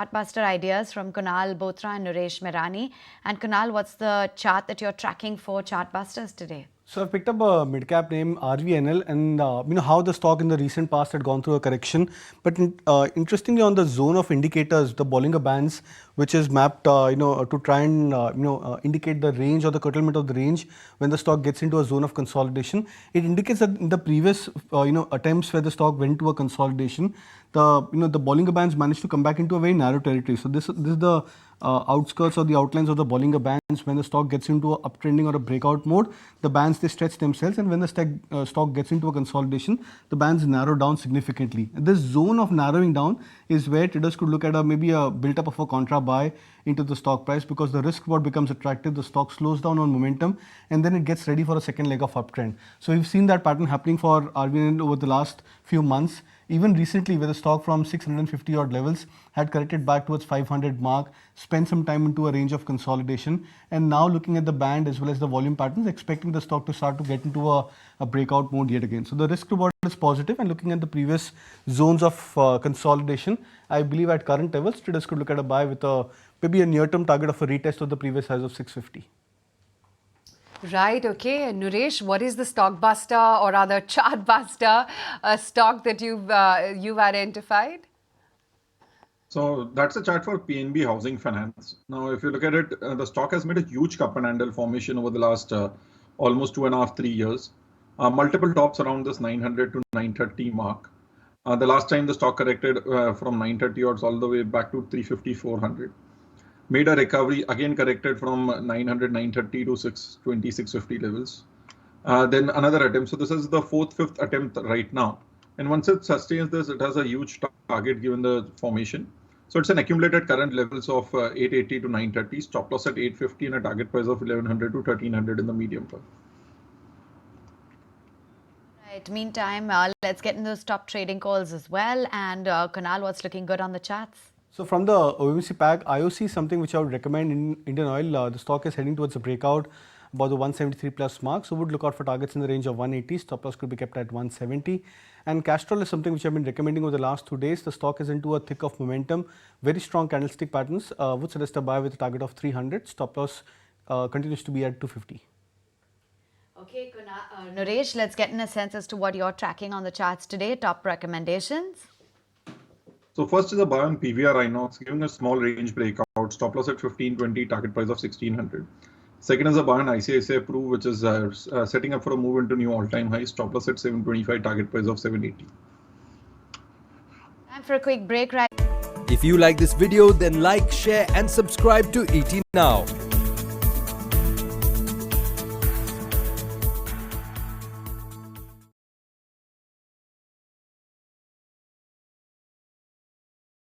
Chartbuster ideas from Kunal Bothra and Naresh Mirani. And Kunal, what's the chart that you're tracking for Chartbusters today? So I've picked up a mid-cap name, RVNL, and you know how the stock in the recent past had gone through a correction. But interestingly, on the zone of indicators, the Bollinger Bands, which is mapped, to try and indicate the range or the curtailment of the range when the stock gets into a zone of consolidation, it indicates that in the previous attempts where the stock went to a consolidation, the Bollinger Bands managed to come back into a very narrow territory. So this is the outskirts or the outlines of the Bollinger Bands. When the stock gets into a uptrending or a breakout mode, the bands, they stretch themselves, and when the stock gets into a consolidation, the bands narrow down significantly. This zone of narrowing down is where traders could look at maybe a build-up of a contra buy into the stock price, because the risk reward becomes attractive, the stock slows down on momentum, and then it gets ready for a second leg of uptrend. So we've seen that pattern happening for RVNL over the last few months. Even recently, where the stock from 650 odd levels had corrected back towards 500 mark, spent some time into a range of consolidation, and now looking at the band as well as the volume patterns, expecting the stock to start to get into a breakout mode yet again. So the risk reward is positive, and looking at the previous zones of consolidation, I believe at current levels, traders could look at a buy with maybe a near-term target of a retest of the previous highs of 650. Right, okay. Naresh, what is the Stockbuster, or rather Chartbuster, stock that you've identified? So that's a chart for PNB Housing Finance. Now, if you look at it, the stock has made a huge cup and handle formation over the last almost 2.5 to 3 years. Multiple tops around this 900 to 930 mark. The last time the stock corrected from 930 odds all the way back to 350, 400. Made a recovery, again corrected from 900, 930 to 620, 650 levels. Then another attempt. So this is the fourth, fifth attempt right now. And once it sustains this, it has a huge target given the formation. So it's an accumulated current levels of 880 to 930, stop loss at 850 and a target price of 1100 to 1300 in the medium term. Right. Meantime, let's get into those top trading calls as well. And Kunal, what's looking good on the charts? So from the OMC pack, IOC is something which I would recommend in Indian Oil. The stock is heading towards a breakout about the 173 plus mark. So would look out for targets in the range of 180. Stop loss could be kept at 170. And Castrol is something which I've been recommending over the last 2 days. The stock is into a thick of momentum. Very strong candlestick patterns. Would suggest a buy with a target of 300. Stop loss continues to be at 250. Okay, Naresh, let's get in a sense as to what you're tracking on the charts today. Top recommendations. So first is a buy on PVR Inox, giving a small range breakout, stop loss at 1520, target price of 1600. Second is a buy on ICICI Pru, which is setting up for a move into new all-time high, stop loss at 725, target price of 780. Time for a quick break, right? If you like this video, then like, share and subscribe to ET Now.